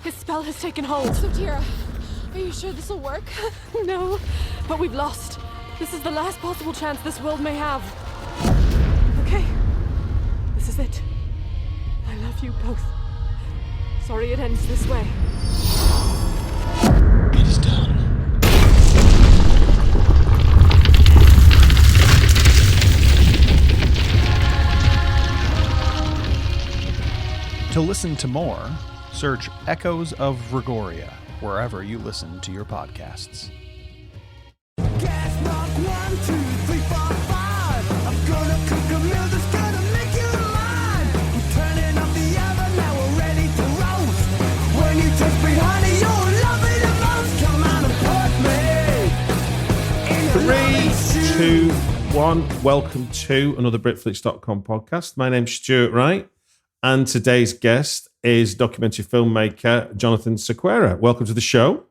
His spell has taken hold. So, Tira, are you sure this will work? No, but we've lost. This is the last possible chance this world may have. Okay, this is it. I love you both. Sorry it ends this way. It is done. To listen to more, search Echoes of Regoria wherever you listen to your podcasts. Gas mark 1, 2, 3, 4, 5. I'm gonna cook a meal that's gonna make you mine. We're turning up the oven, now we're ready to roast. When you touch me, honey, you'll love it the most. Come on and put me in 3, 2, 1. Welcome to another Britflix.com podcast. My name's Stuart Wright, and today's guest is documentary filmmaker Jonathan Sequeira. Welcome to the show.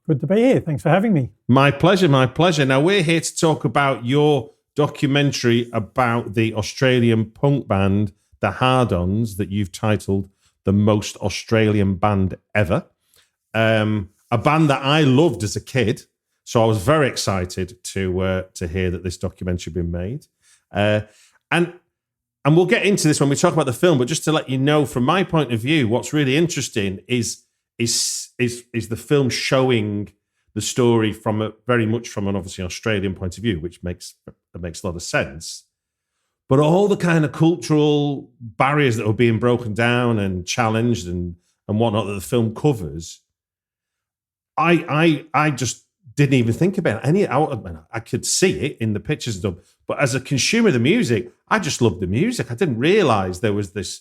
Good to be here. Thanks for having me. My pleasure, my pleasure. Now, we're here to talk about your documentary about the Australian punk band, the Hard-Ons, that you've titled The Most Australian Band Ever. A band that I loved as a kid, so I was very excited to hear that this documentary had been made. And we'll get into this when we talk about the film, but just to let you know, from my point of view, what's really interesting is the film showing the story from very much from an obviously Australian point of view, which makes a lot of sense. But all the kind of cultural barriers that were being broken down and challenged and whatnot that the film covers, I just didn't even think about any. I could see it in the pictures and stuff, but as a consumer of the music, I just loved the music. I didn't realise there was this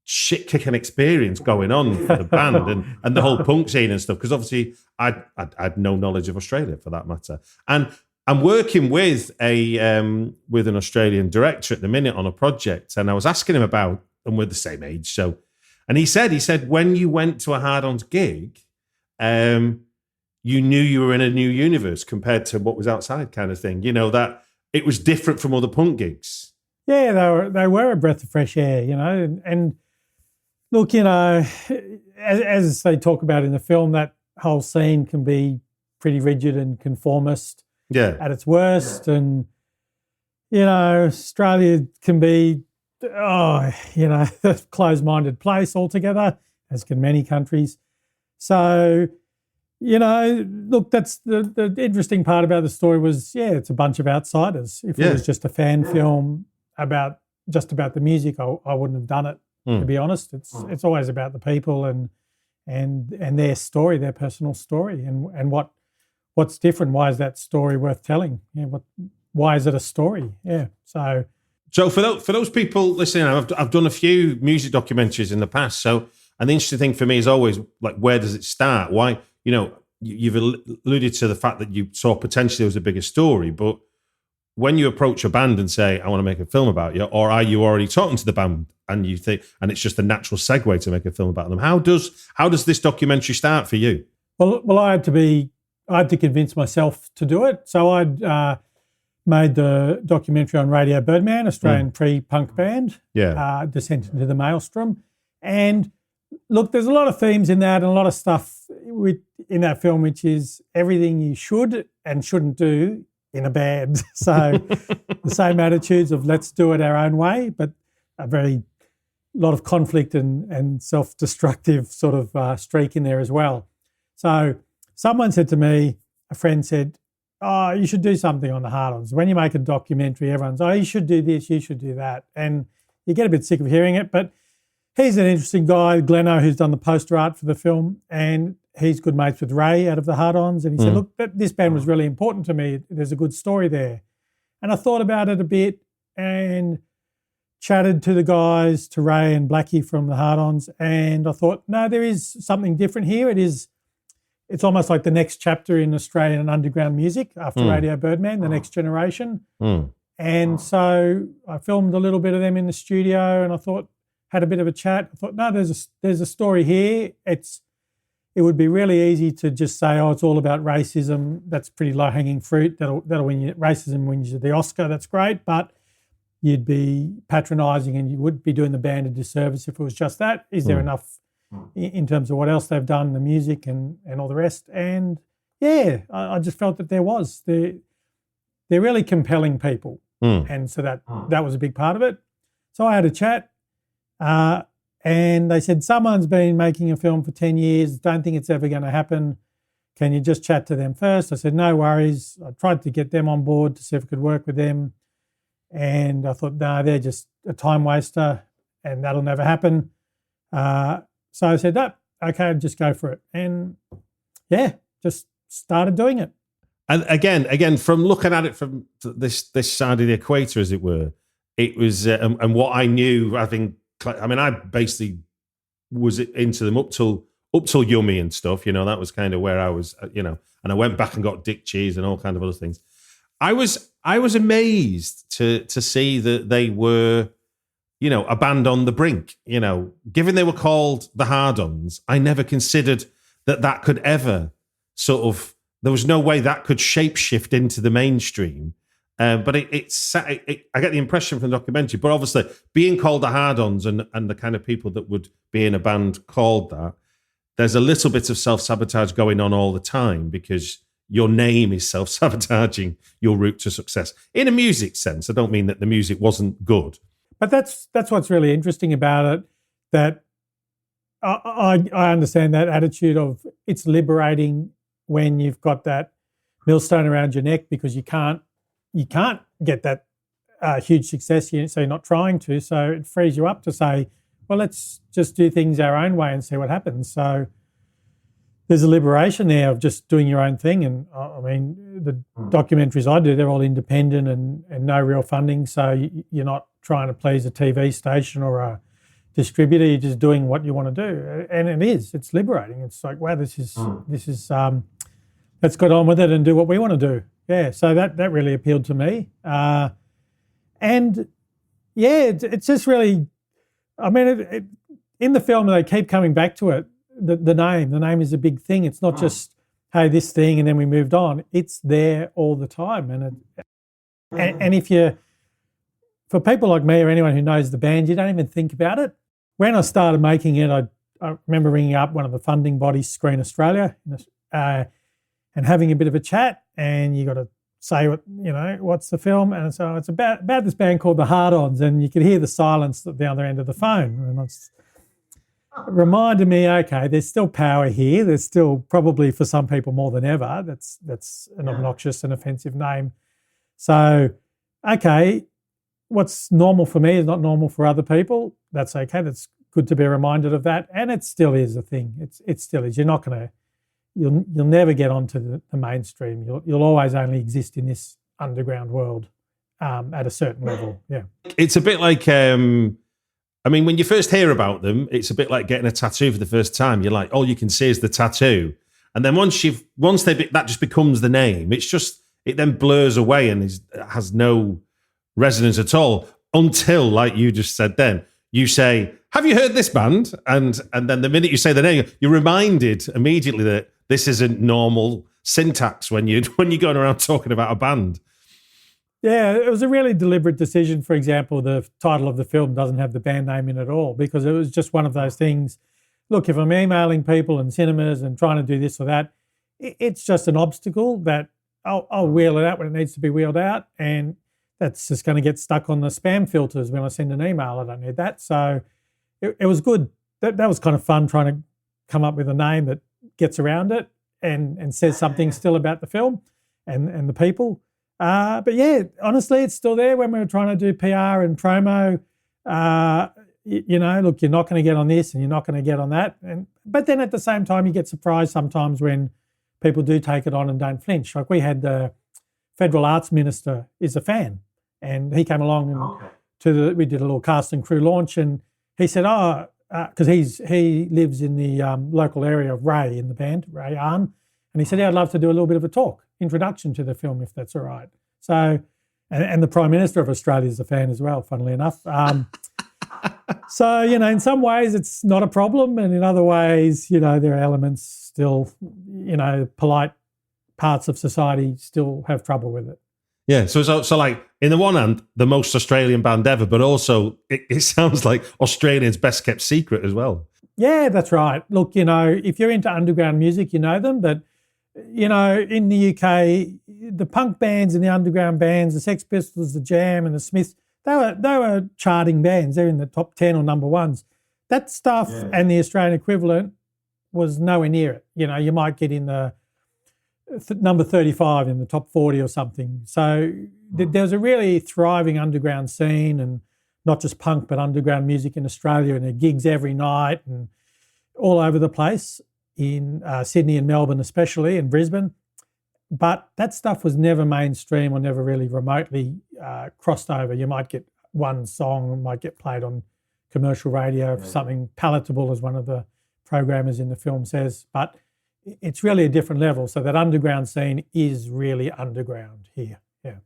shit-kicking experience going on for the band and the whole punk scene and stuff, because obviously I had no knowledge of Australia for that matter. And I'm working with an Australian director at the minute on a project, and I was asking him about, and we're the same age, so, and he said when you went to a Hard-Ons gig, you knew you were in a new universe compared to what was outside, kind of thing. You know, that it was different from other punk gigs. Yeah, they were a breath of fresh air, you know. And look, you know, as they talk about in the film, that whole scene can be pretty rigid and conformist at its worst. And, you know, Australia can be, a closed-minded place altogether, as can many countries. So, you know, look, that's the interesting part about the story was, it's a bunch of outsiders. If it was just a fan film about the music, I wouldn't have done it, to be honest. It's always about the people and their story, their personal story, and what's different. Why is that story worth telling? Why is it a story? Yeah. So for those people listening, I've done a few music documentaries in the past. So, and the interesting thing for me is always like, where does it start? Why? You know, you've alluded to the fact that you saw potentially there was a bigger story, but when you approach a band and say, I want to make a film about you, or are you already talking to the band and you think, and it's just a natural segue to make a film about them? How does this documentary start for you? Well, I had to convince myself to do it. So I'd made the documentary on Radio Birdman, Australian pre-punk band, Descent into the Maelstrom. And look, there's a lot of themes in that and a lot of stuff in that film, which is everything you should and shouldn't do in a band. So the same attitudes of let's do it our own way, but a lot of conflict and self-destructive sort of streak in there as well. So someone said to me, a friend said, oh, you should do something on the Hard-Ons. When you make a documentary, everyone's, oh, you should do this, you should do that. And you get a bit sick of hearing it, but he's an interesting guy, Gleno, who's done the poster art for the film, and he's good mates with Ray out of the Hard-Ons. And he said, look, this band was really important to me. There's a good story there. And I thought about it a bit and chatted to the guys, to Ray and Blackie from the Hard-Ons, and I thought, no, there is something different here. It's almost like the next chapter in Australian underground music after Radio Birdman, the next generation. And so I filmed a little bit of them in the studio, and I thought, had a bit of a chat. I thought, no, there's a story here. It would be really easy to just say, oh, it's all about racism. That's pretty low-hanging fruit. That'll win you. Racism wins you the Oscar. That's great, but you'd be patronising and you would be doing the band a disservice if it was just that. Is there enough in terms of what else they've done, the music and all the rest. And yeah, I just felt that they're really compelling people. And so that was a big part of it. So I had a chat and they said, someone's been making a film for 10 years, don't think it's ever going to happen. Can you just chat to them first? I said, no worries. I tried to get them on board to see if I could work with them. And I thought, no, they're just a time waster and that'll never happen. So I said, no, okay, just go for it. And yeah, just started doing it. And again, from looking at it from this side of the equator, as it were, it was, and what I knew, I basically was into them up till Yummy and stuff, that was kind of where I was, and I went back and got Dick Cheese and all kind of other things. I was amazed to see that they were, a band on the brink, given they were called the Hard-Ons. I never considered that could ever there was no way that could shapeshift into the mainstream. But I get the impression from the documentary, but obviously being called the Hard-Ons and the kind of people that would be in a band called that, there's a little bit of self-sabotage going on all the time because your name is self-sabotaging your route to success. In a music sense, I don't mean that the music wasn't good. But that's what's really interesting about it, that I understand that attitude of it's liberating when you've got that millstone around your neck because you can't get that huge success, so you're not trying to. So it frees you up to say, well, let's just do things our own way and see what happens. So there's a liberation there of just doing your own thing. And the documentaries I do, they're all independent and no real funding. So you're not trying to please a TV station or a distributor. You're just doing what you want to do. And it's liberating. It's like, wow, this is let's get on with it and do what we want to do. Yeah, so that really appealed to me. And yeah, it's just really, in the film, they keep coming back to it. The name is a big thing. It's not just, hey, this thing, and then we moved on. It's there all the time. And for people like me or anyone who knows the band, you don't even think about it. When I started making it, I remember ringing up one of the funding bodies, Screen Australia, and having a bit of a chat, and you got to say what's the film, and so it's about this band called the Hard-Ons, and you could hear the silence at the other end of the phone, and it reminded me, okay, there's still power here. There's still probably for some people more than ever. That's an obnoxious and offensive name. So, okay, what's normal for me is not normal for other people. That's okay. That's good to be reminded of that, and it still is a thing. It still is. You're not going to. You'll never get onto the mainstream. You'll always only exist in this underground world at a certain level. Yeah, it's a bit like when you first hear about them, it's a bit like getting a tattoo for the first time. You're like, all you can see is the tattoo, and then once that just becomes the name. It then blurs away and has no resonance at all until, like you just said, then you say, "Have you heard this band?" And then the minute you say the name, you're reminded immediately that this isn't normal syntax when you're going around talking about a band. Yeah, it was a really deliberate decision. For example, the title of the film doesn't have the band name in at all because it was just one of those things. Look, if I'm emailing people in cinemas and trying to do this or that, it's just an obstacle that I'll wheel it out when it needs to be wheeled out, and that's just going to get stuck on the spam filters when I send an email. I don't need that. So it was good. That was kind of fun trying to come up with a name that gets around it and says something still about the film and the people. But yeah, honestly, it's still there when we were trying to do PR and promo. Look, you're not going to get on this and you're not going to get on that. But then at the same time, you get surprised sometimes when people do take it on and don't flinch. Like we had the Federal Arts Minister is a fan, and he came along and we did a little cast and crew launch, and he said, because he lives in the local area of Ray in the band, Ray Arn, and he said, I'd love to do a little bit of a talk, introduction to the film, if that's all right. So, and the Prime Minister of Australia is a fan as well, funnily enough. So, in some ways it's not a problem, and in other ways, there are elements still, polite parts of society still have trouble with it. Yeah, so like, in the one hand, the most Australian band ever, but also it sounds like Australia's best kept secret as well. Yeah, that's right. Look, if you're into underground music, you know them, but in the UK, the punk bands and the underground bands, the Sex Pistols, the Jam, and the Smiths, they were charting bands. They're in the top 10 or number ones. That stuff and the Australian equivalent was nowhere near it. You might get in the number 35 in the top 40 or something. So there was a really thriving underground scene, and not just punk, but underground music in Australia, and there are gigs every night and all over the place in Sydney and Melbourne especially, and Brisbane. But that stuff was never mainstream or never really remotely crossed over. You might get one song might get played on commercial radio for something palatable, as one of the programmers in the film says, but it's really a different level. So that underground scene is really underground here. Yeah.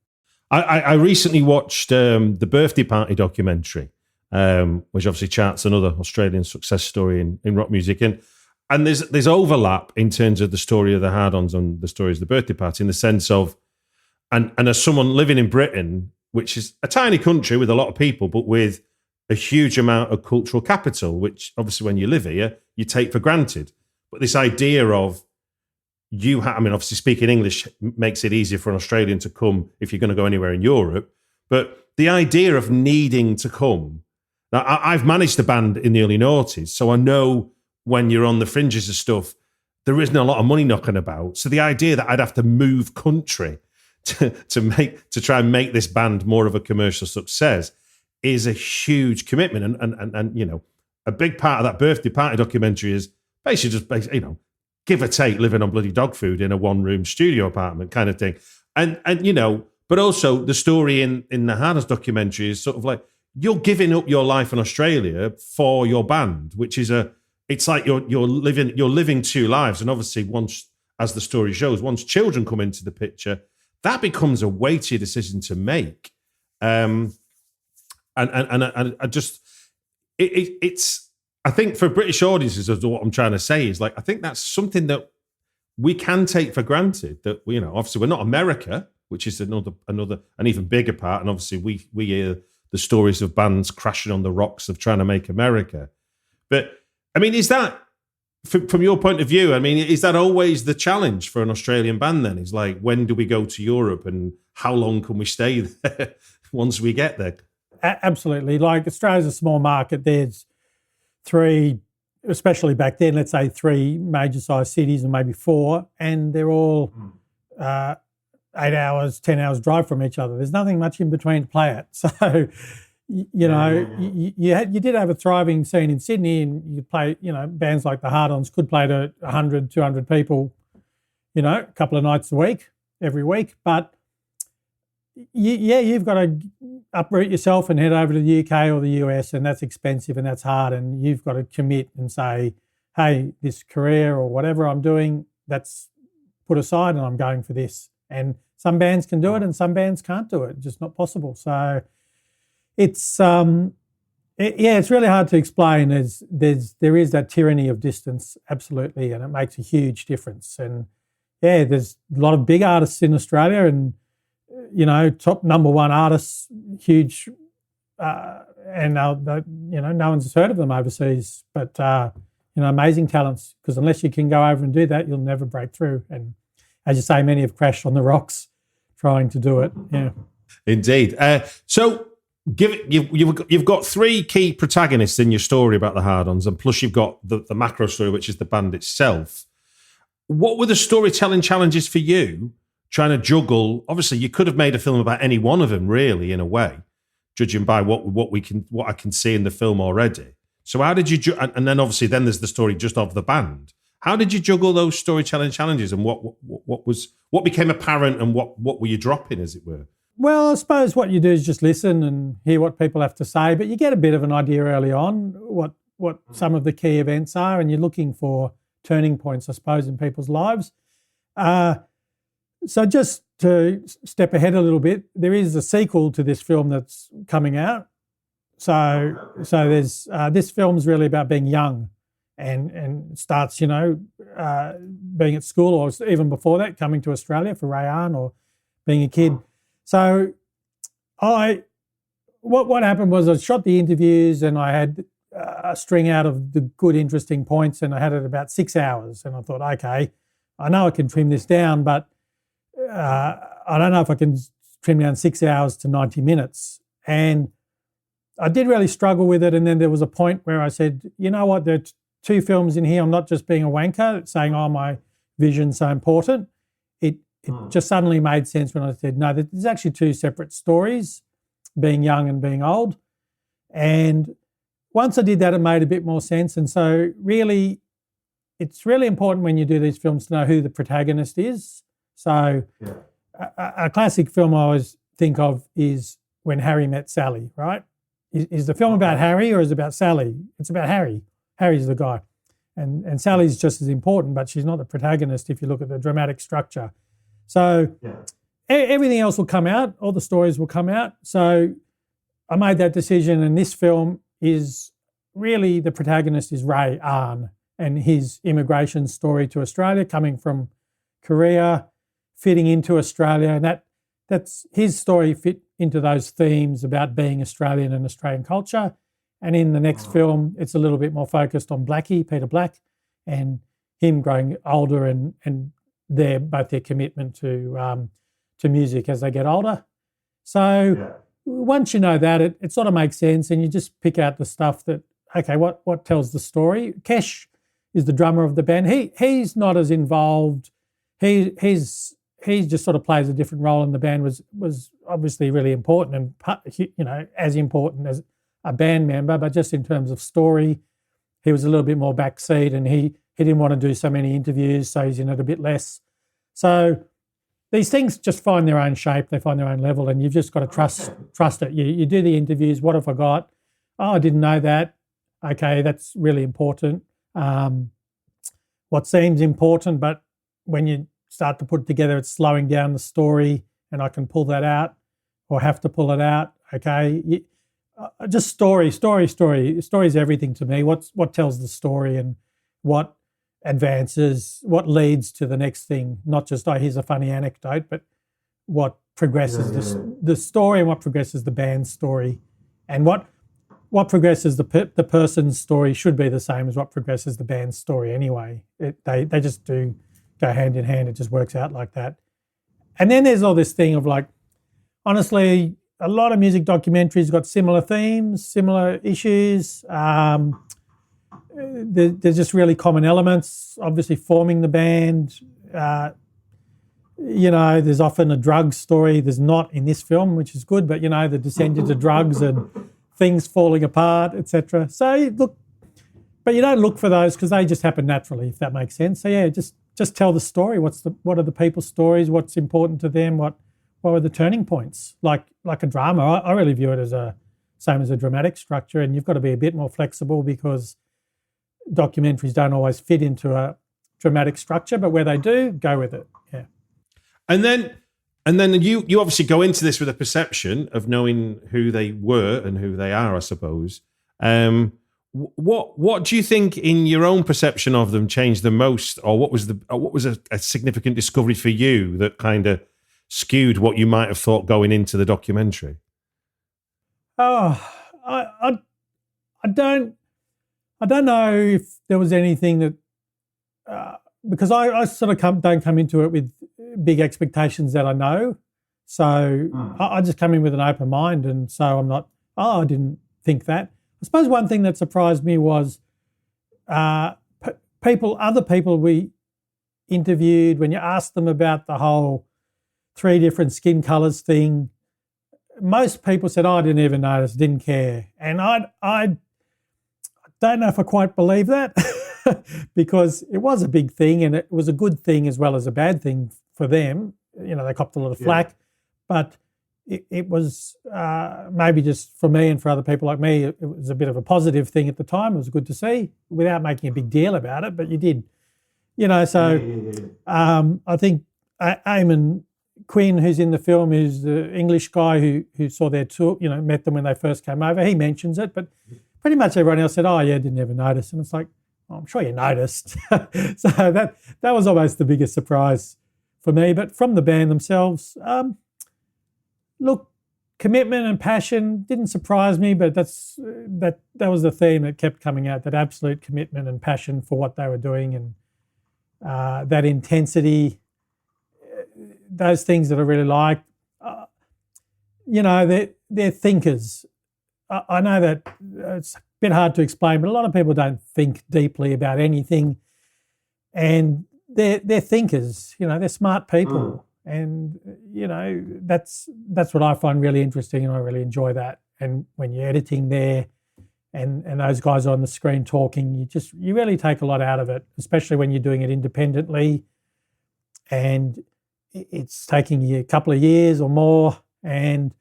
I recently watched the Birthday Party documentary, which obviously charts another Australian success story in rock music. And there's overlap in terms of the story of the Hard-Ons and the stories of the Birthday Party, in the sense of, and as someone living in Britain, which is a tiny country with a lot of people, but with a huge amount of cultural capital, which obviously when you live here, you take for granted. But this idea of obviously speaking English makes it easier for an Australian to come if you're going to go anywhere in Europe. But the idea of needing to come, now I've managed a band in the early noughties, so I know when you're on the fringes of stuff, there isn't a lot of money knocking about. So the idea that I'd have to move country to try and make this band more of a commercial success is a huge commitment. And a big part of that Birthday Party documentary is basically just, give or take, living on bloody dog food in a one-room studio apartment kind of thing. And but also the story in the Hard-Ons documentary is sort of like, you're giving up your life in Australia for your band, which is it's like you're living two lives. And obviously once, as the story shows, once children come into the picture, that becomes a weightier decision to make. It's I think for British audiences, what I'm trying to say is, like, I think that's something that we can take for granted, that obviously we're not America, which is another an even bigger part, and obviously we hear the stories of bands crashing on the rocks of trying to make America. But I mean, is that, from your point of view, I mean, is that always the challenge for an Australian band then? Is like, when do we go to Europe and how long can we stay there once we get there? Absolutely. Like, Australia's a small market. There's three, especially back then, let's say three major sized cities and maybe four, and they're all 8 hours, 10 hours drive from each other. There's nothing much in between to play at. So, you did have a thriving scene in Sydney, and you play, bands like the Hard-Ons could play to 100, 200 people, a couple of nights a week, every week. But you've got to uproot yourself and head over to the UK or the US, and that's expensive and that's hard, and you've got to commit and say, hey, this career or whatever I'm doing, that's put aside and I'm going for this. And some bands can do it and some bands can't do it. It's just not possible. So it's it's really hard to explain. There is that tyranny of distance, absolutely, and it makes a huge difference. And there's a lot of big artists in Australia, and top number one artists, huge, and no one's heard of them overseas. But amazing talents, because unless you can go over and do that, you'll never break through. And as you say, many have crashed on the rocks trying to do it. Yeah, indeed. So, you've got three key protagonists in your story about the Hard-Ons, and plus you've got the macro story, which is the band itself. What were the storytelling challenges for you, trying to juggle? Obviously, you could have made a film about any one of them, really, in a way, judging by what I can see in the film already. So how did you? And then obviously, then there's the story just of the band. How did you juggle those storytelling challenges, and what became apparent, and what were you dropping, as it were? Well, I suppose what you do is just listen and hear what people have to say, but you get a bit of an idea early on what some of the key events are, and you're looking for turning points, I suppose, in people's lives. So just to step ahead a little bit, there is a sequel to this film that's coming out. So there's this film's really about being young, and starts, being at school, or even before that, coming to Australia for Rayan, or being a kid. So what happened was, I shot the interviews, and I had a string out of the good, interesting points, and I had it about 6 hours. And I thought, okay, I know I can trim this down, but I don't know if I can trim down 6 hours to 90 minutes. And I did really struggle with it. And then there was a point where I said, you know what, there are 2 films in here. I'm not just being a wanker saying, oh, my vision's so important. It just suddenly made sense when I said, no, there's actually 2 separate stories, being young and being old. And once I did that, it made a bit more sense. And so really, it's really important when you do these films to know who the protagonist is. So a classic film I always think of is When Harry Met Sally, right? Is the film about Harry or is it about Sally? It's about Harry. Harry's the guy. And Sally's just as important, but she's not the protagonist if you look at the dramatic structure. So everything else will come out, all the stories will come out. So I made that decision, and this film is really, the protagonist is Ray Arn and his immigration story to Australia, coming from Korea, fitting into Australia. And that's his story, fit into those themes about being Australian and Australian culture. And in the next film, it's a little bit more focused on Blackie, Peter Black, and him growing older and their commitment to music as they get older. So once you know that, it sort of makes sense, and you just pick out the stuff that, okay, what tells the story? Kesh is the drummer of the band. He's not as involved. He just sort of plays a different role in the band. Was obviously really important and as important as a band member, but just in terms of story, he was a little bit more backseat, and he didn't want to do so many interviews, so he's in it a bit less. So these things just find their own shape, they find their own level, and you've just got to trust it. You do the interviews. What have I got? Oh, I didn't know that. Okay, that's really important. What seems important, but when you start to put it together, it's slowing down the story, and I can pull that out or have to pull it out. Okay, just story is everything to me. What tells the story and what advances, what leads to the next thing, not just, oh, here's a funny anecdote, but what progresses the story and what progresses the band's story, and what progresses the person's story should be the same as what progresses the band's story anyway. They just do go hand in hand. It just works out like that. And then there's all this thing of, like, honestly, a lot of music documentaries got similar themes, similar issues. There's just really common elements, obviously forming the band. There's often a drug story. There's not in this film, which is good, but, the descent into drugs and things falling apart, etc. So look, but you don't look for those because they just happen naturally, if that makes sense. So yeah, just tell the story. What are the people's stories? What's important to them? What were the turning points? Like a drama, I really view it as same as a dramatic structure, and you've got to be a bit more flexible because documentaries don't always fit into a dramatic structure, but where they do, go with it. Yeah. And then you obviously go into this with a perception of knowing who they were and who they are, I suppose. What do you think, in your own perception of them, changed the most, or what was a significant discovery for you that kind of skewed what you might have thought going into the documentary? Oh, I don't know if there was anything that because I sort of don't come into it with big expectations that I know, so I just come in with an open mind, and so I'm not. Oh, I didn't think that. I suppose one thing that surprised me was other people we interviewed, when you asked them about the whole 3 different skin colours thing, most people said, oh, I didn't even notice, didn't care. And I don't know if I quite believe that because it was a big thing, and it was a good thing as well as a bad thing for them. They copped a lot of flack, but it was maybe just for me and for other people like me, it was a bit of a positive thing at the time. It was good to see without making a big deal about it, but you did. I think Eamon Quinn, who's in the film, who's the English guy who saw their tour, met them when they first came over, he mentions it, but pretty much everyone else said, oh yeah, didn't ever notice. And it's like, oh, I'm sure you noticed. So that was almost the biggest surprise for me. But from the band themselves, look, commitment and passion didn't surprise me, but that was the theme that kept coming out, that absolute commitment and passion for what they were doing, and that intensity, those things that I really like. They're thinkers. I know that it's a bit hard to explain, but a lot of people don't think deeply about anything, and they're thinkers. They're smart people, and that's what I find really interesting, and I really enjoy that. And when you're editing there, and those guys are on the screen talking, you really take a lot out of it, especially when you're doing it independently, and it's taking you a couple of years or more, and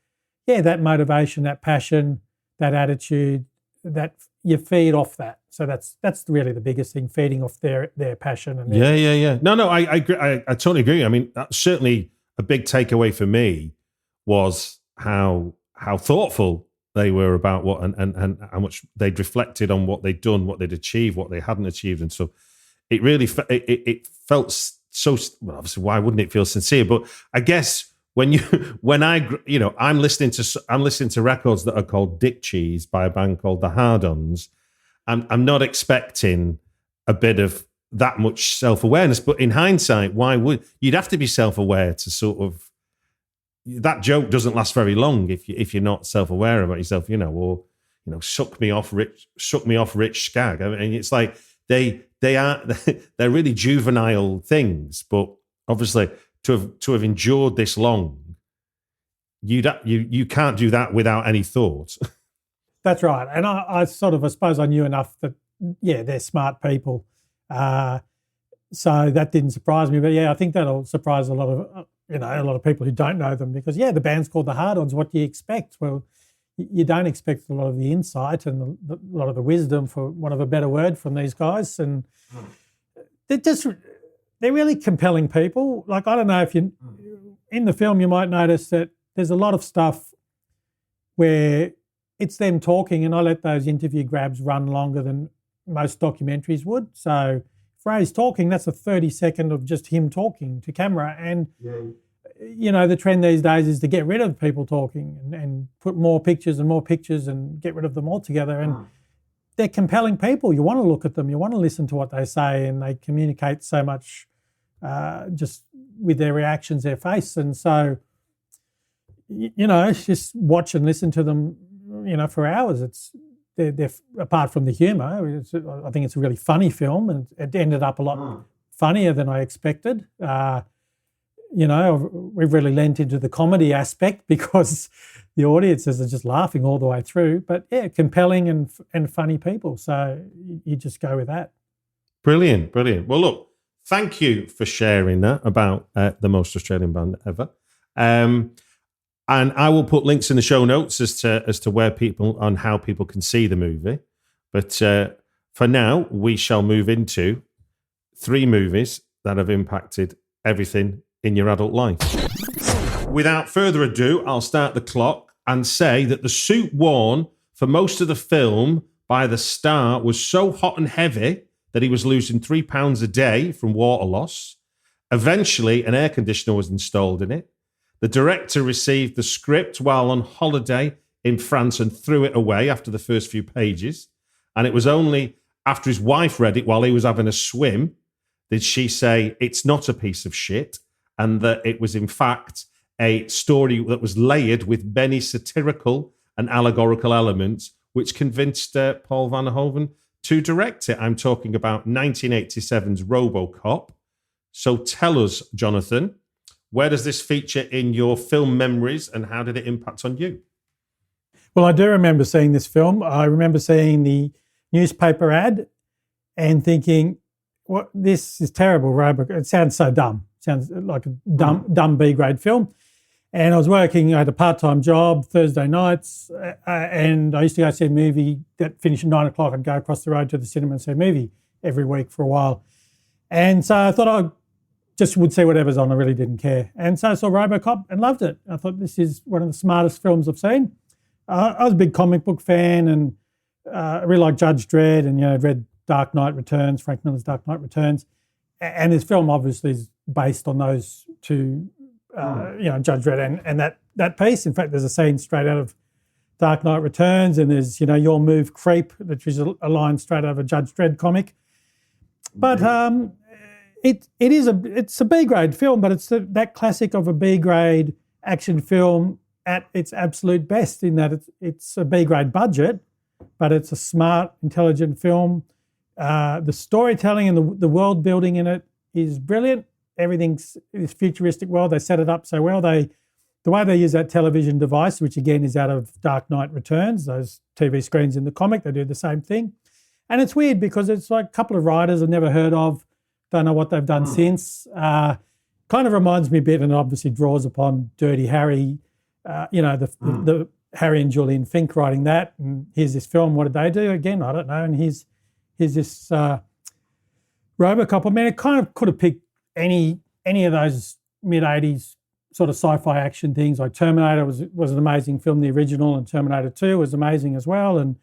that motivation, that passion, that attitude, that you feed off that. So that's really the biggest thing, feeding off their passion. And Yeah. No, I agree. I totally agree. I mean, that's certainly a big takeaway for me was how thoughtful they were about what and how much they'd reflected on what they'd done, what they'd achieved, what they hadn't achieved, and so it really it felt so. Well, obviously, why wouldn't it feel sincere? But I guess I'm listening to records that are called Dick Cheese by a band called the Hard-Ons. I'm not expecting a bit of that much self-awareness, but in hindsight, why would you'd have to be self-aware to sort of, that joke doesn't last very long if you're not self-aware about yourself, or suck me off rich skag. I mean, it's like they're really juvenile things, but obviously to have endured this long, you can't do that without any thought. That's right. And I suppose I knew enough that, they're smart people. So that didn't surprise me. But I think that'll surprise a lot of people who don't know them, because, the band's called the Hard-Ons. What do you expect? Well, you don't expect a lot of the insight and a lot of the wisdom, for want of a better word, from these guys. And they're really compelling people. Like, I don't know if in the film you might notice that there's a lot of stuff where it's them talking, and I let those interview grabs run longer than most documentaries would. So if Ray's talking, that's a 30-second of just him talking to camera. And, the trend these days is to get rid of people talking and put more pictures and get rid of them altogether. And they're compelling people. You want to look at them. You want to listen to what they say, and they communicate so much just with their reactions, their face. And so, just watch and listen to them, for hours. They're apart from the humour, I think it's a really funny film, and it ended up a lot funnier than I expected. We've really lent into the comedy aspect because the audiences are just laughing all the way through. But compelling and funny people. So you just go with that. Brilliant. Well, look, thank you for sharing that about the most Australian band ever. And I will put links in the show notes as to where people, on how people can see the movie. But for now, we shall move into 3 movies that have impacted everything in your adult life. Without further ado, I'll start the clock and say that the suit worn for most of the film by the star was so hot and heavy that he was losing 3 pounds a day from water loss. Eventually, an air conditioner was installed in it. The director received the script while on holiday in France and threw it away after the first few pages. And it was only after his wife read it while he was having a swim did she say it's not a piece of shit, and that it was in fact a story that was layered with many satirical and allegorical elements, which convinced Paul Verhoeven to direct it. I'm talking about 1987's Robocop. So tell us, Jonathan, where does this feature in your film memories, and how did it impact on you? Well, I do remember seeing this film. I remember seeing the newspaper ad and thinking, "What? This is terrible, Robocop." It sounds so dumb. It sounds like a dumb B-grade film. And I was working, I had a part-time job Thursday nights, and I used to go see a movie that finished at 9 o'clock. I'd go across the road to the cinema and see a movie every week for a while. And so I thought I just would see whatever's on. I really didn't care. And so I saw Robocop and loved it. I thought, this is one of the smartest films I've seen. I was a big comic book fan, and I really liked Judge Dredd, and I'd read Dark Knight Returns, Frank Miller's Dark Knight Returns. And this film obviously is based on those two Judge Dredd and that piece. In fact, there's a scene straight out of Dark Knight Returns, and there's Your Move Creep, which is a line straight out of a Judge Dredd comic. But it's a B grade film, but it's that classic of a B grade action film at its absolute best, in that it's a B grade budget, but it's a smart, intelligent film. The storytelling and the world building in it is brilliant. Everything's this futuristic world. They set it up so well. The way they use that television device, which again is out of Dark Knight Returns, those TV screens in the comic, they do the same thing. And it's weird because it's like a couple of writers I've never heard of, don't know what they've done since. Kind of reminds me a bit, and obviously draws upon Dirty Harry, the Harry and Julian Fink writing that. And here's this film. What did they do? Again, I don't know. And here's this Robocop. I mean, it kind of could have picked any of those mid-'80s sort of sci-fi action things. Like Terminator was an amazing film, the original, and Terminator 2 was amazing as well. And,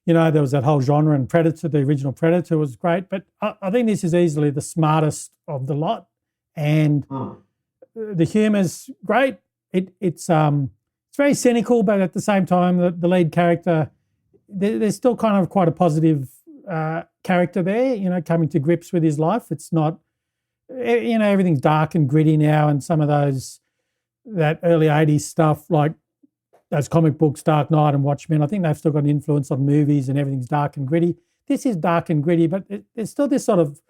there was that whole genre, and Predator, the original Predator was great. But I think this is easily the smartest of the lot. And the humour's great. It's very cynical, but at the same time, the lead character, there's still kind of quite a positive character there, coming to grips with his life. It's not, everything's dark and gritty now, and some of that early 80s stuff, like those comic books, Dark Knight and Watchmen, I think they've still got an influence on movies, and everything's dark and gritty. This is dark and gritty, but there's still this sort of,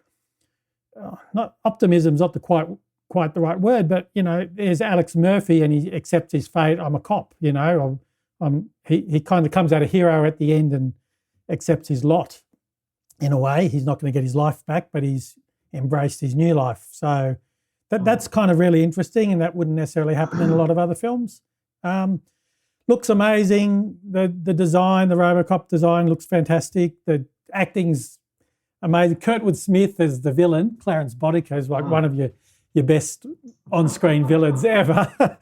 not optimism's not quite the right word, but, there's Alex Murphy, and he accepts his fate. I'm a cop, he kind of comes out a hero at the end and accepts his lot in a way. He's not going to get his life back, but he's embraced his new life. So that's kind of really interesting, and that wouldn't necessarily happen in a lot of other films. Looks amazing. The design, the Robocop design looks fantastic. The acting's amazing. Kurtwood Smith as the villain, Clarence Bodico, is like one of your best on-screen villains ever.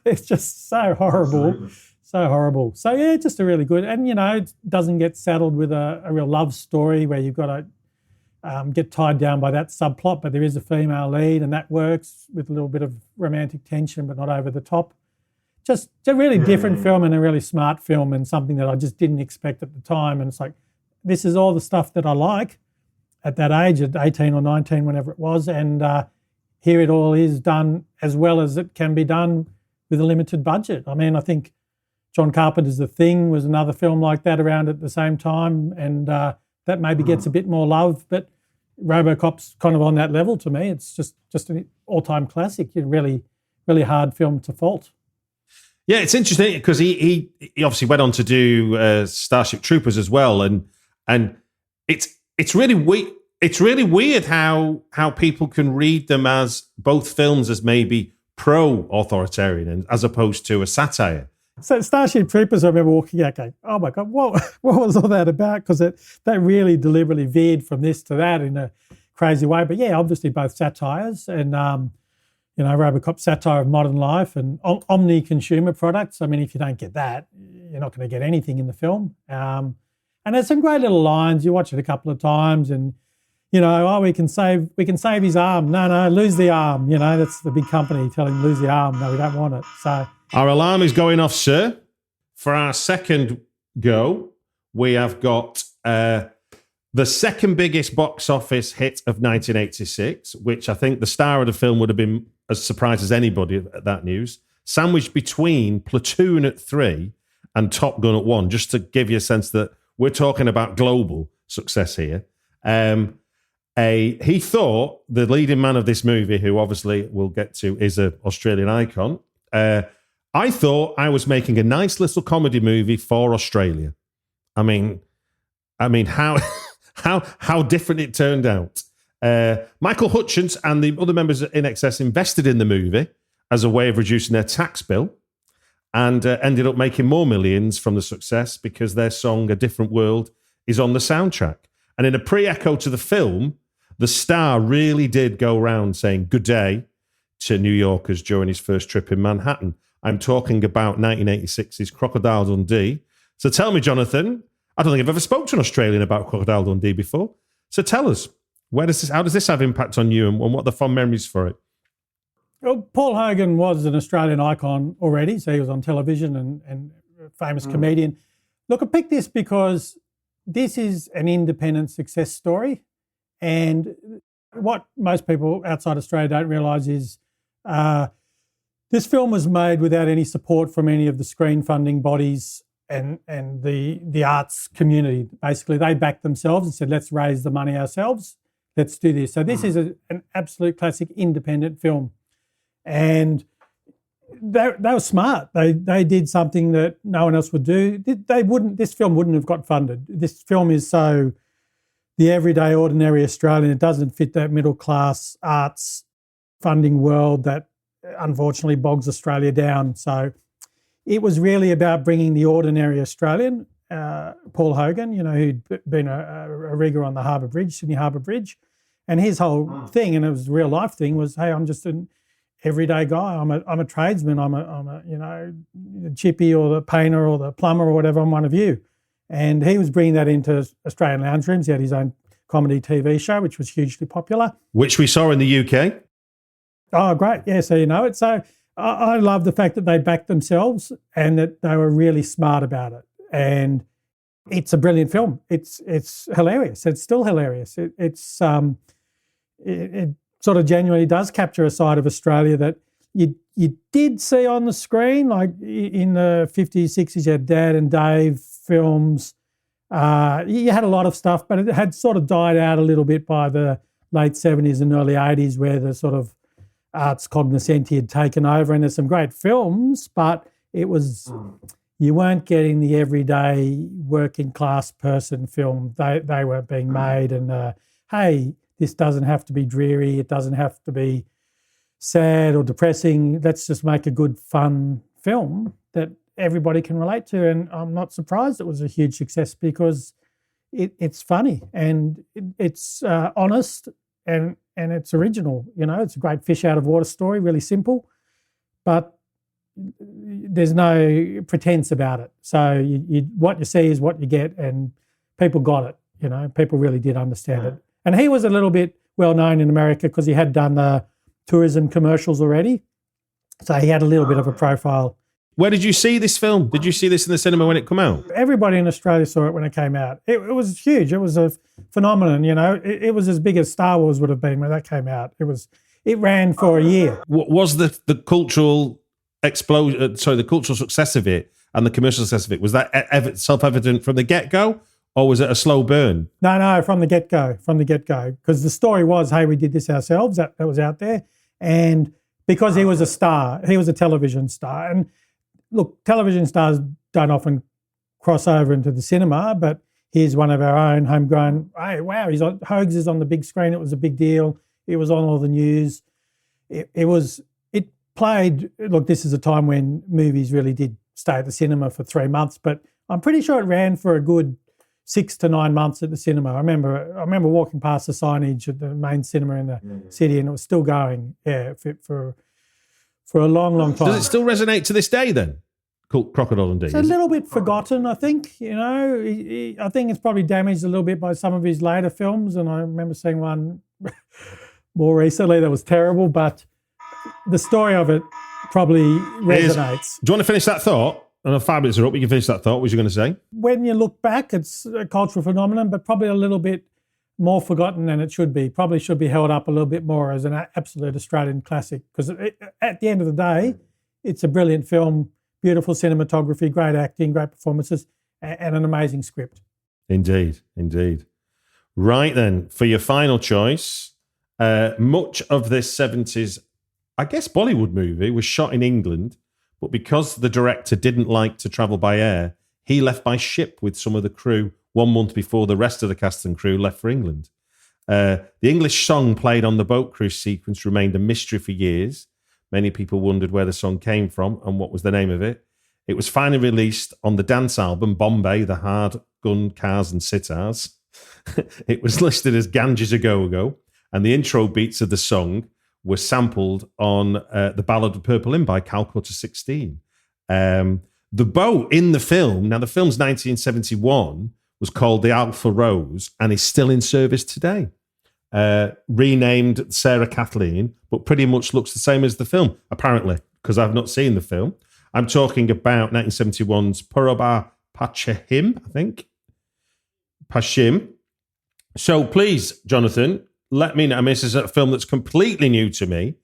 It's just so horrible. So horrible. So, yeah, just a really good, and, it doesn't get saddled with a real love story where you've got to get tied down by that subplot, but there is a female lead, and that works with a little bit of romantic tension, but not over the top. Just a really different film, and a really smart film, and something that I just didn't expect at the time. And it's like, this is all the stuff that I like at that age, at 18 or 19, whenever it was, and here it all is done as well as it can be done with a limited budget. I mean, I think John Carpenter's The Thing was another film like that around at the same time, and that maybe gets a bit more love, but Robocop's kind of on that level to me. It's just an all-time classic. Really, really hard film to fault. Yeah, it's interesting because he obviously went on to do Starship Troopers as well, and it's really weird. It's really weird how people can read them as both films as maybe pro-authoritarian as opposed to a satire. So Starship Troopers, I remember walking out going, oh my God, what was all that about? Because that really deliberately veered from this to that in a crazy way. But yeah, obviously both satires, and Robocop satire of modern life and omni-consumer products. I mean, if you don't get that, you're not going to get anything in the film. And there's some great little lines. You watch it a couple of times, and we can save his arm. No, lose the arm. That's the big company telling him lose the arm. No, we don't want it. So our alarm is going off, sir. For our second go, we have got the second biggest box office hit of 1986, which I think the star of the film would have been as surprised as anybody at that news, sandwiched between Platoon at 3 and Top Gun at 1, just to give you a sense that we're talking about global success here. He thought the leading man of this movie, who obviously we'll get to, is an Australian icon. I thought I was making a nice little comedy movie for Australia. I mean, how different it turned out. Michael Hutchence and the other members in excess invested in the movie as a way of reducing their tax bill, and ended up making more millions from the success because their song A Different World is on the soundtrack. And in a pre-echo to the film, the star really did go around saying good day to New Yorkers during his first trip in Manhattan. I'm talking about 1986's Crocodile Dundee. So tell me, Jonathan, I don't think I've ever spoken to an Australian about Crocodile Dundee before. So tell us, how does this have impact on you, and what are the fond memories for it? Well, Paul Hogan was an Australian icon already, so he was on television and a famous comedian. Look, I picked this because this is an independent success story, and what most people outside Australia don't realise is this film was made without any support from any of the screen funding bodies and the arts community. Basically, they backed themselves and said, let's raise the money ourselves, let's do this. So this is an absolute classic independent film. And they were smart. They did something that no one else would do. This film wouldn't have got funded. This film is so the everyday, ordinary Australian. It doesn't fit that middle class arts funding world that unfortunately bogs Australia down. So it was really about bringing the ordinary Australian, Paul Hogan, who'd been a rigger on the Harbour Bridge, Sydney Harbour Bridge, and his whole thing, and it was a real life thing, was, hey, I'm just an everyday guy. I'm a tradesman. I'm a the chippy or the painter or the plumber or whatever. I'm one of you. And he was bringing that into Australian lounge rooms. He had his own comedy TV show, which was hugely popular. Which we saw in the UK. Oh, great. Yeah, so you know it. So I love the fact that they backed themselves and that they were really smart about it. And it's a brilliant film. It's hilarious. It's still hilarious. It sort of genuinely does capture a side of Australia that you did see on the screen, like in the 50s, 60s, you had Dad and Dave films. You had a lot of stuff, but it had sort of died out a little bit by the late 70s and early 80s, where the sort of arts cognoscenti had taken over. And there's some great films, but it was, you weren't getting the everyday working class person film. They weren't being made. And hey, this doesn't have to be dreary. It doesn't have to be sad or depressing. Let's just make a good, fun film that everybody can relate to. And I'm not surprised it was a huge success, because it's funny and it's honest and it's original. It's a great fish out of water story, really simple, but there's no pretense about it. So what you see is what you get, and people got it. People really did understand it. And he was a little bit well known in America because he had done the tourism commercials already. So he had a little bit of a profile. Where did you see this film? Did you see this in the cinema when it came out? Everybody in Australia saw it when it came out. It was huge. It was a phenomenon, It was as big as Star Wars would have been when that came out. It ran for a year. Was the cultural explosion, the cultural success of it and the commercial success of it, was that self-evident from the get-go? Or was it a slow burn? No, from the get-go. Because the story was, hey, we did this ourselves. That was out there. And because he was a star, he was a television star. And look, television stars don't often cross over into the cinema, but here's one of our own homegrown, hey, wow, Hogs is on the big screen. It was a big deal. It was on all the news. It played, look, this is a time when movies really did stay at the cinema for 3 months, but I'm pretty sure it ran for a good 6 to 9 months at the cinema. I remember walking past the signage at the main cinema in the city, and it was still going, for a long, long time. Does it still resonate to this day then? Crocodile Dundee. It's a little bit forgotten, I think. I think it's probably damaged a little bit by some of his later films, and I remember seeing one more recently that was terrible, but the story of it probably resonates. Do you want to finish that thought? I know 5 minutes are up. You can finish that thought. What was you going to say? When you look back, it's a cultural phenomenon, but probably a little bit more forgotten than it should be. Probably should be held up a little bit more as an absolute Australian classic, because at the end of the day, it's a brilliant film, beautiful cinematography, great acting, great performances, and an amazing script. Indeed. Right then, for your final choice, much of this 70s, I guess, Bollywood movie was shot in England, but because the director didn't like to travel by air, he left by ship with some of the crew 1 month before the rest of the cast and crew left for England. The English song played on the boat cruise sequence remained a mystery for years. Many people wondered where the song came from and what was the name of it. It was finally released on the dance album Bombay, the Hard Gun, Cars and Sitars. It was listed as Ganges a Go-Go, and the intro beats of the song were sampled on the Ballad of Purple Inn by Calcutta 16. The boat in the film, now the film's 1971, was called the Alpha Rose and is still in service today. renamed Sarah Kathleen, but pretty much looks the same as the film, apparently, because I've not seen the film. I'm talking about 1971's Purab Aur Pachhim, I think. Pachhim. So please, Jonathan, let me know. I mean, this is a film that's completely new to me.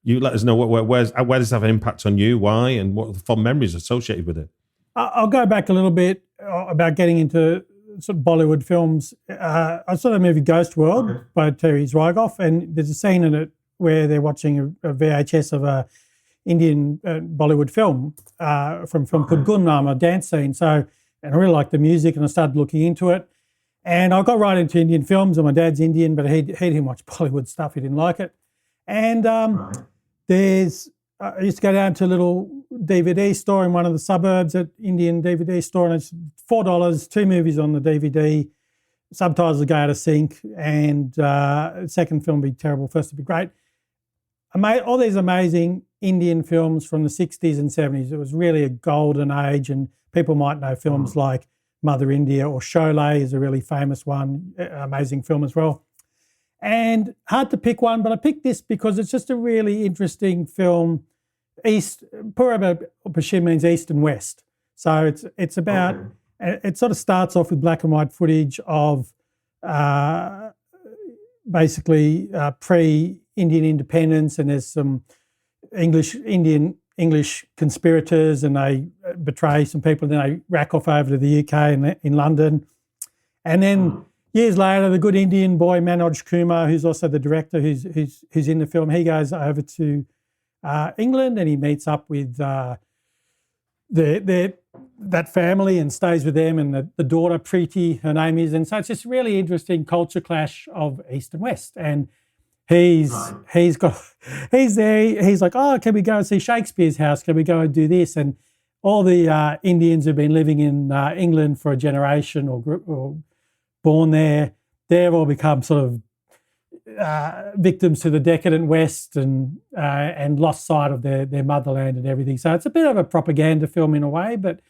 You let us know where does it have an impact on you, why, and what are the fond memories associated with it. I'll go back a little bit about getting into sort of Bollywood films. I saw the movie Ghost World by Terry Zwigoff, and there's a scene in it where they're watching a VHS of a Indian Bollywood film from a film called Gumnaam, a dance scene. So, and I really liked the music, and I started looking into it. And I got right into Indian films, and my dad's Indian, but he didn't watch Bollywood stuff. He didn't like it. And I used to go down to a little DVD store in one of the suburbs, at Indian DVD store, and it's $4, 2 movies on the DVD. Subtitles would go out of sync, and second film would be terrible, first would be great. All these amazing Indian films from the 60s and 70s. It was really a golden age, and people might know films like Mother India or Sholay is a really famous one, amazing film as well. And hard to pick one, but I picked this because it's just a really interesting film. Purab Aur Pachhim means east and west. So it's about, it sort of starts off with black and white footage of basically pre-Indian independence, and there's some English conspirators, and they betray some people, and then they rack off over to the UK in London. And then years later, the good Indian boy Manoj Kumar, who's also the director, who's in the film, he goes over to England, and he meets up with that family and stays with them, and the daughter Preeti, her name is. And so it's this really interesting culture clash of East and West. And he's there. He's like, oh, can we go and see Shakespeare's house? Can we go and do this? And all the Indians who've been living in England for a generation or born there, they've all become sort of victims to the decadent West and lost sight of their motherland and everything. So it's a bit of a propaganda film in a way, but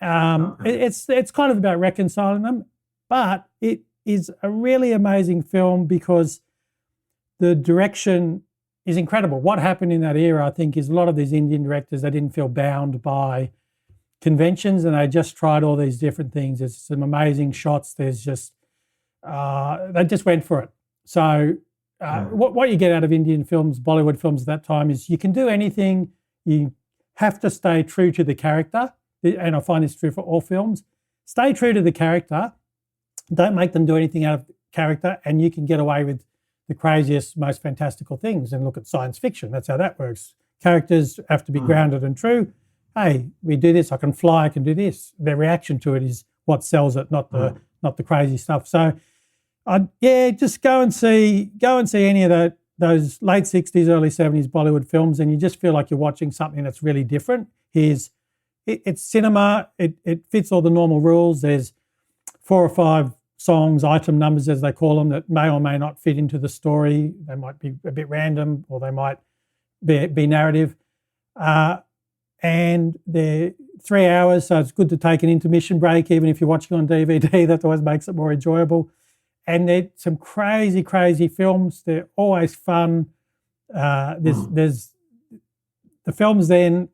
it's kind of about reconciling them. But it is a really amazing film because the direction is incredible. What happened in that era, I think, is a lot of these Indian directors, they didn't feel bound by conventions, and they just tried all these different things. There's some amazing shots. There's just, they just went for it. So what you get out of Indian films, Bollywood films at that time, is you can do anything. You have to stay true to the character. And I find this true for all films. Stay true to the character. Don't make them do anything out of character, and you can get away with the craziest, most fantastical things. And look at science fiction. That's how that works. Characters have to be grounded and true. Hey, we do this. I can fly. I can do this. Their reaction to it is what sells it, not the crazy stuff. So, just go and see any of those late 60s, early 70s Bollywood films, and you just feel like you're watching something that's really different. It's cinema. It fits all the normal rules. There's 4 or 5 songs, item numbers as they call them, that may or may not fit into the story. They might be a bit random, or they might be narrative. And they're 3 hours, so it's good to take an intermission break, even if you're watching on DVD. That always makes it more enjoyable. And they're some crazy, crazy films. They're always fun. There's the films then,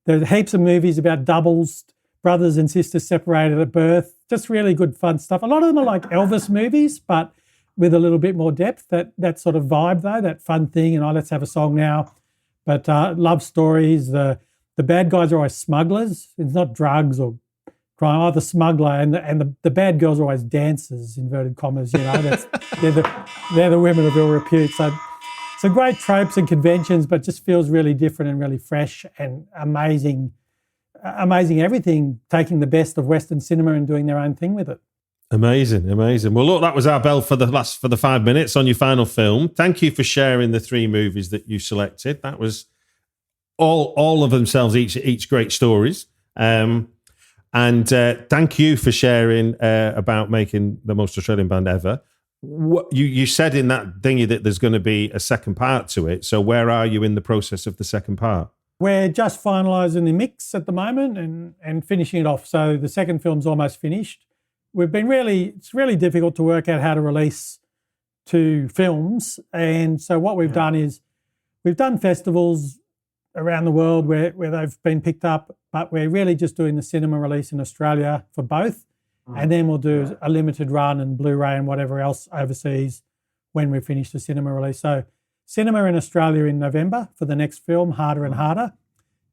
there's heaps of movies about doubles, brothers and sisters separated at birth. Just really good fun stuff. A lot of them are like Elvis movies, but with a little bit more depth. That sort of vibe though, that fun thing, and let's have a song now. But love stories. The bad guys are always smugglers. It's not drugs or crime. The smuggler and the bad girls are always dancers, inverted commas. You know, they're the women of ill repute. So some great tropes and conventions, but just feels really different and really fresh and amazing everything, taking the best of Western cinema and doing their own thing with it. Amazing. Well, look, that was our bell for the 5 minutes on your final film. Thank you for sharing the 3 movies that you selected. That was all of themselves, each great stories. And thank you for sharing about making the most Australian band ever. You said in that thingy that there's going to be a second part to it. So where are you in the process of the second part? We're just finalising the mix at the moment and finishing it off. So the second film's almost finished. it's really difficult to work out how to release 2 films. And so what we've done is we've done festivals around the world where they've been picked up, but we're really just doing the cinema release in Australia for both. And then we'll do a limited run and Blu-ray and whatever else overseas when we finish the cinema release. So cinema in Australia in November for the next film, Harder and Harder.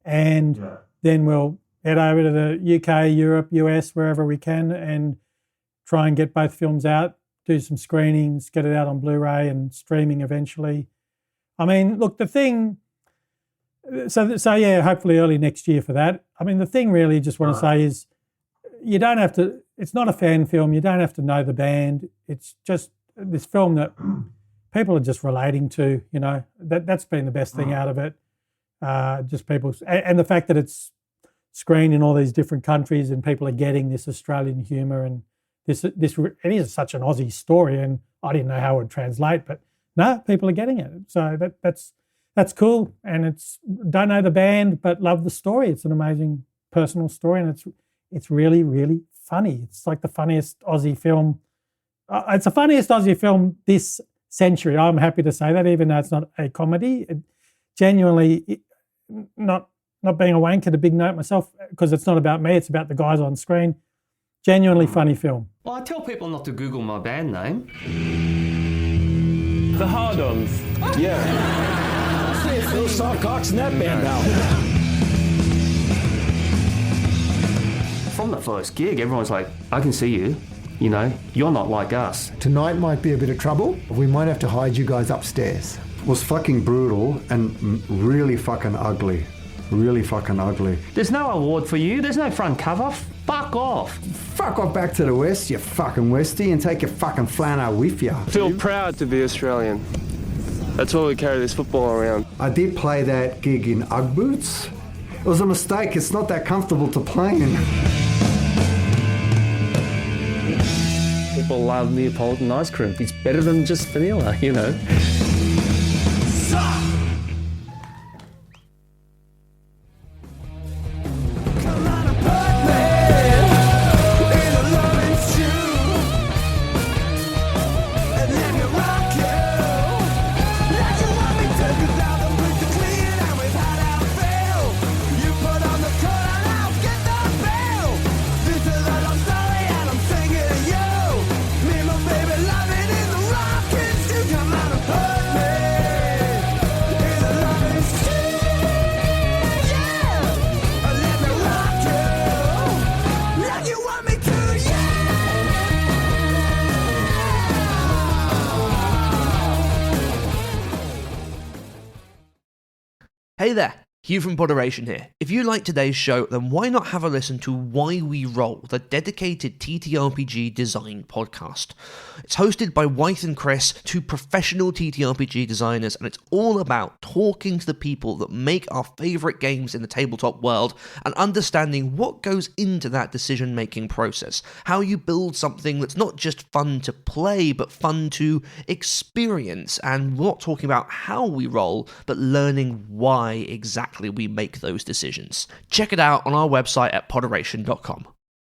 And then we'll head over to the UK, Europe, US, wherever we can, and try and get both films out, do some screenings, get it out on Blu-ray and streaming eventually. I mean, look, the thing... So yeah, hopefully early next year for that. I mean, the thing really just want to say is you don't have to... It's not a fan film. You don't have to know the band. It's just this film that people are just relating to, you know. That's been the best thing out of it. Just people... And the fact that it's screened in all these different countries and people are getting this Australian humour and this it is such an Aussie story, and I didn't know how it would translate, but no, people are getting it. So that's cool, and don't know the band but love the story. It's an amazing personal story, and it's really, really funny. It's like the funniest Aussie film. It's the funniest Aussie film this century. I'm happy to say that, even though it's not a comedy. Not being a wanker, to big note myself, because it's not about me, it's about the guys on screen. Genuinely funny film. Well, I tell people not to Google my band name. The Hard-Ons. Yeah. See, Phil Softcock's in that band now. From the first gig, everyone's like, I can see you. You know, you're not like us. Tonight might be a bit of trouble. We might have to hide you guys upstairs. It was fucking brutal and really fucking ugly. Really fucking ugly. There's no award for you. There's no front cover. Fuck off. Fuck off back to the West, you fucking Westie, and take your fucking flannel with you. Feel proud to be Australian. That's why we carry this football around. I did play that gig in Ugg boots. It was a mistake. It's not that comfortable to play in. People love Neapolitan ice cream. It's better than just vanilla, you know. Hey there, Hugh from Moderation here. If you like today's show, then why not have a listen to Why We Roll, the dedicated TTRPG design podcast. It's hosted by Wythe and Chris, 2 professional TTRPG designers, and it's all about talking to the people that make our favourite games in the tabletop world and understanding what goes into that decision-making process, how you build something that's not just fun to play, but fun to experience, and we're not talking about how we roll, but learning why exactly we make those decisions. Check it out on our website at podderation.com.